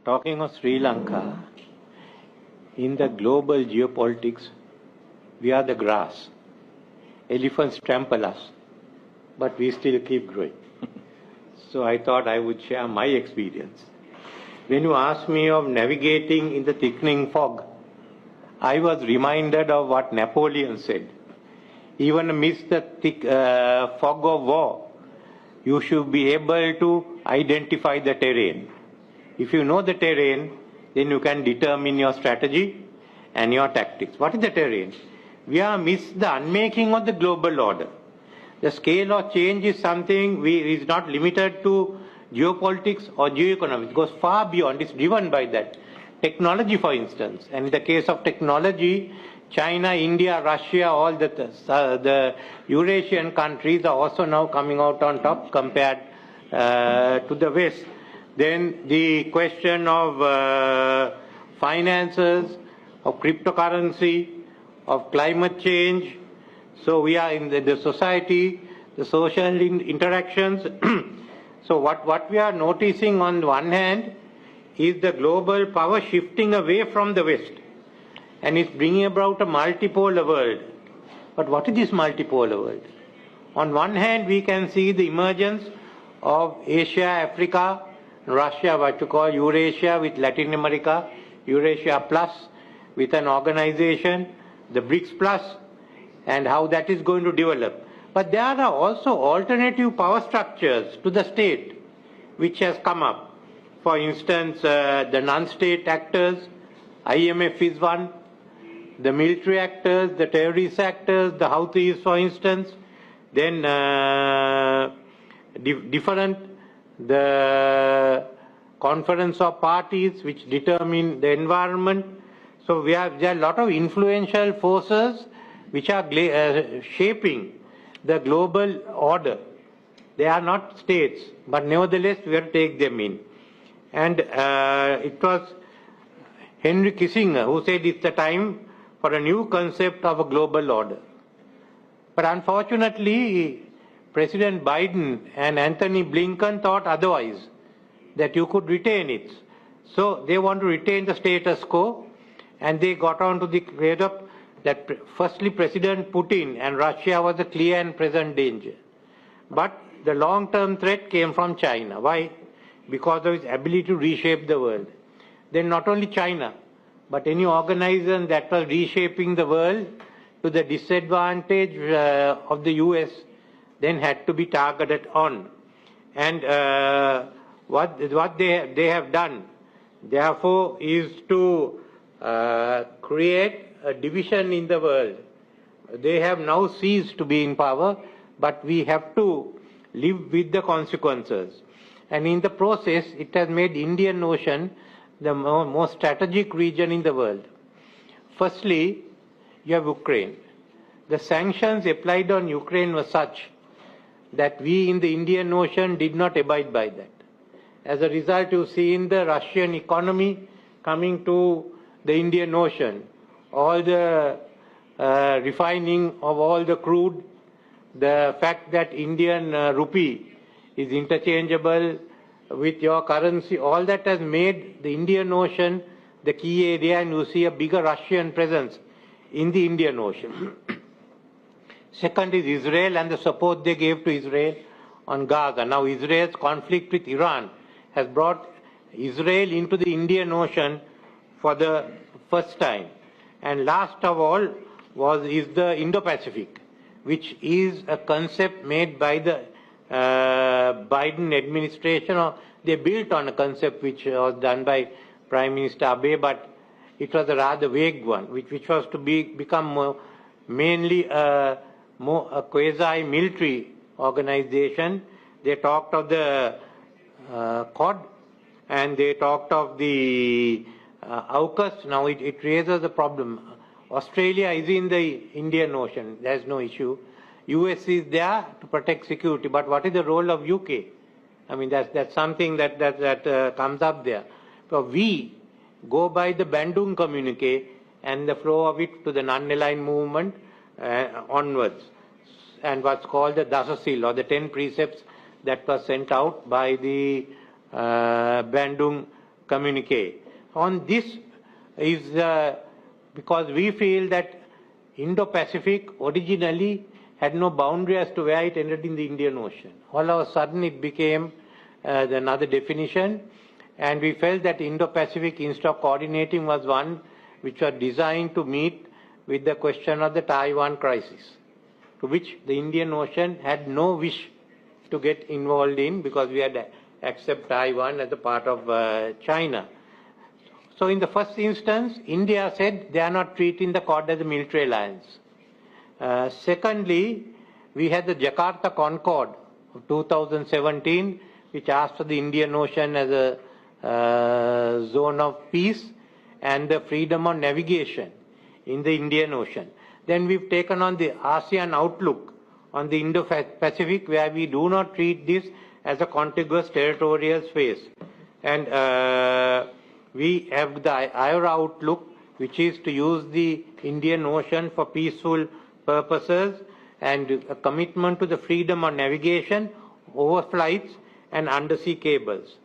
Talking of Sri Lanka, in the global geopolitics, we are the grass. Elephants trample us, but we still keep growing. So I thought I would share my experience. When you asked me of navigating in the thickening fog, I was reminded of what Napoleon said. Even amidst the thick fog of war, you should be able to identify the terrain. If you know the terrain, then you can determine your strategy and your tactics. What is the terrain? We are amidst the unmaking of the global order. The scale of change is something is not limited to geopolitics or geoeconomics. It goes far beyond. It's driven by that. Technology, for instance. And in the case of technology, China, India, Russia, all the Eurasian countries are also now coming out on top compared to the West. Then the question of finances, of cryptocurrency, of climate change. So we are in the society, the social interactions. So what we are noticing on the one hand is the global power shifting away from the West. And it's bringing about a multipolar world. But what is this multipolar world? On one hand, we can see the emergence of Asia, Africa, Russia, what you call Eurasia with Latin America, Eurasia Plus, with an organization, the BRICS Plus, and how that is going to develop. But there are also alternative power structures to the state, which has come up. For instance, the non-state actors, IMF is one, the military actors, the terrorist actors, the Houthis, for instance, then the conference of parties which determine the environment. So there are a lot of influential forces which are shaping the global order. They are not states, but nevertheless we have to take them in. And it was Henry Kissinger who said it's the time for a new concept of a global order. But unfortunately, President Biden and Anthony Blinken thought otherwise, that you could retain it. So they want to retain the status quo, and they got on to the clear up that firstly President Putin and Russia was a clear and present danger. But the long-term threat came from China. Why? Because of its ability to reshape the world. Then not only China, but any organization that was reshaping the world to the disadvantage of the US then had to be targeted on. And what they have done, therefore, is to create a division in the world. They have now ceased to be in power, but we have to live with the consequences. And in the process, it has made Indian Ocean the most strategic region in the world. Firstly, you have Ukraine. The sanctions applied on Ukraine were such that we in the Indian Ocean did not abide by that. As a result, you see in the Russian economy coming to the Indian Ocean, all the refining of all the crude, the fact that Indian rupee is interchangeable with your currency, all that has made the Indian Ocean the key area, and you see a bigger Russian presence in the Indian Ocean. Second is Israel and the support they gave to Israel on Gaza. Now Israel's conflict with Iran has brought Israel into the Indian Ocean for the first time. And last of all is the Indo-Pacific, which is a concept made by the Biden administration, or they built on a concept which was done by Prime Minister Abe, but it was a rather vague one, which was to become mainly a quasi-military organization. They talked of the Quad, and they talked of the AUKUS. Now it raises a problem. Australia is in the Indian Ocean. There is no issue. US is there to protect security, but what is the role of UK? I mean, that's something that comes up there. So we go by the Bandung communique and the flow of it to the non-aligned movement onwards, and what's called the Dasasil, or the 10 precepts that was sent out by the Bandung communique. On this is because we feel that Indo-Pacific originally had no boundary as to where it ended in the Indian Ocean. All of a sudden it became another definition, and we felt that Indo-Pacific, instead of coordinating, was one which was designed to meet with the question of the Taiwan crisis, to which the Indian Ocean had no wish to get involved in, because we had to accept Taiwan as a part of China. So in the first instance, India said they are not treating the Quad as a military alliance. Secondly, we had the Jakarta Concord of 2017, which asked for the Indian Ocean as a zone of peace and the freedom of navigation in the Indian Ocean. Then we've taken on the ASEAN outlook on the Indo-Pacific, where we do not treat this as a contiguous territorial space. And we have the IORA outlook, which is to use the Indian Ocean for peaceful purposes, and a commitment to the freedom of navigation, overflights, and undersea cables.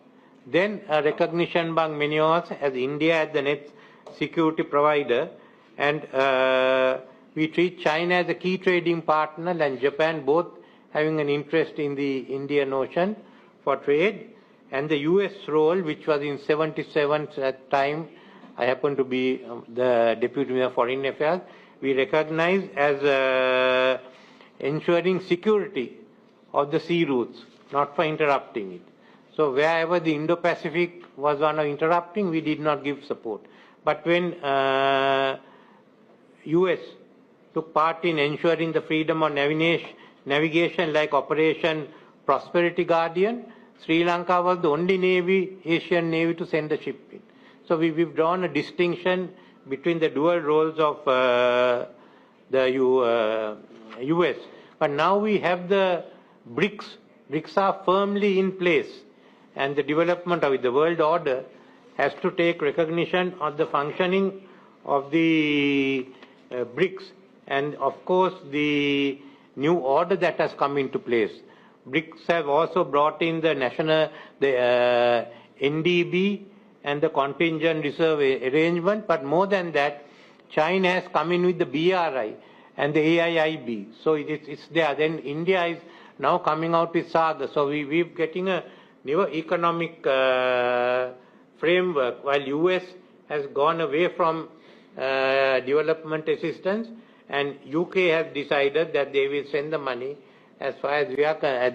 Then a recognition by many of us as India as the net security provider, and we treat China as a key trading partner, and Japan both having an interest in the Indian Ocean for trade. And the US role, which was in 77 at that time, I happened to be the Deputy Minister of Foreign Affairs, we recognize as ensuring security of the sea routes, not for interrupting it. So wherever the Indo-Pacific was one of interrupting, we did not give support. But when US took part in ensuring the freedom of navigation like Operation Prosperity Guardian, Sri Lanka was the only navy, Asian navy, to send a ship in. So we've drawn a distinction between the dual roles of the US. But now we have the BRICS. BRICS are firmly in place, and the development of the world order has to take recognition of the functioning of the BRICS, and of course the new order that has come into place. BRICS have also brought in the NDB and the contingent reserve arrangement, but more than that, China has come in with the BRI and the AIIB. So it's there. Then India is now coming out with SAGA. So we're getting a new economic framework, while US has gone away from development assistance, and UK has decided that they will send the money as far as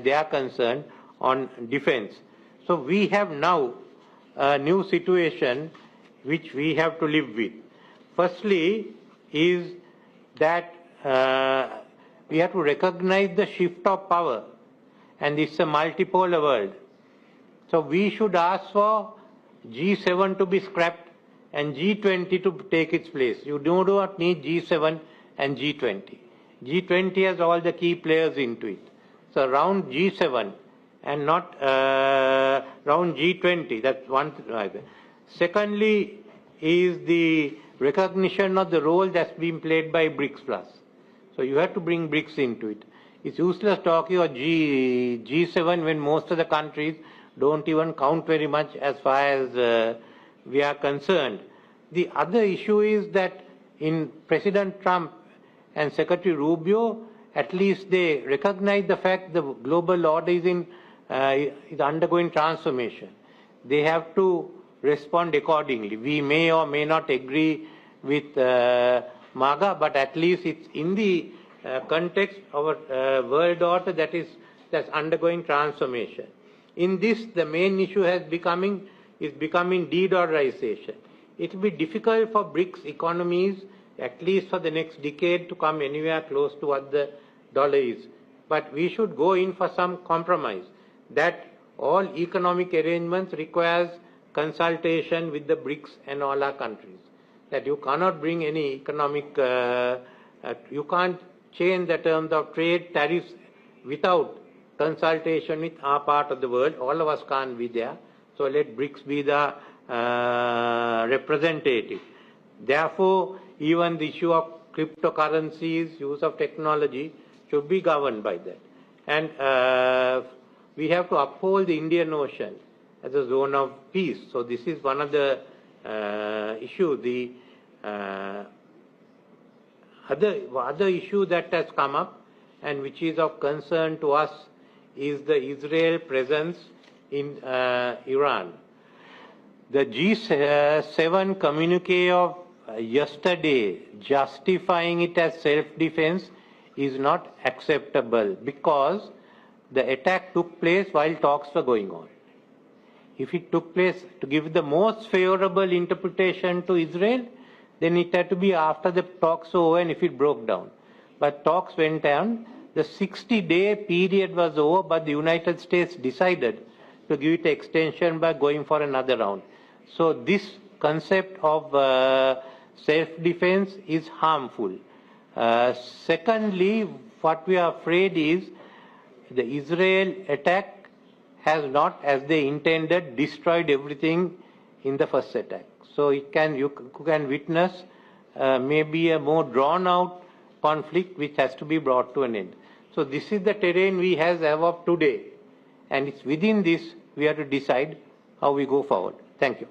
they are concerned on defense. So we have now a new situation which we have to live with. Firstly is that we have to recognize the shift of power, and it's a multipolar world. So we should ask for G7 to be scrapped and G20 to take its place. You do not need G7 and G20. G20 has all the key players into it. So around G7 and not around G20, that's one thing. Secondly is the recognition of the role that's been played by BRICS Plus. So you have to bring BRICS into it. It's useless talking of G7 when most of the countries don't even count very much as far as we are concerned. The other issue is that in President Trump and Secretary Rubio, at least they recognize the fact the global order is undergoing transformation. They have to respond accordingly. We may or may not agree with MAGA, but at least it's in the context of a world order that's undergoing transformation. In this, the main issue is becoming de-dollarization. It will be difficult for BRICS economies, at least for the next decade, to come anywhere close to what the dollar is. But we should go in for some compromise, that all economic arrangements requires consultation with the BRICS and all our countries. That you cannot bring any economic, you can't change the terms of trade, tariffs without consultation with our part of the world. All of us can't be there. So let BRICS be the representative. Therefore, even the issue of cryptocurrencies, use of technology should be governed by that. And we have to uphold the Indian Ocean as a zone of peace. So this is one of the issues. The other issue that has come up and which is of concern to us is the Israel presence in Iran. The G7 communique of yesterday justifying it as self-defense is not acceptable because the attack took place while talks were going on. If it took place, to give the most favorable interpretation to Israel, then it had to be after the talks were over and if it broke down. But talks went on. The 60-day period was over, but the United States decided to give it extension by going for another round. So this concept of self-defense is harmful. Secondly, what we are afraid is the Israel attack has not, as they intended, destroyed everything in the first attack. So you can witness maybe a more drawn-out conflict which has to be brought to an end. So this is the terrain we have as of today, and it's within this we have to decide how we go forward. Thank you.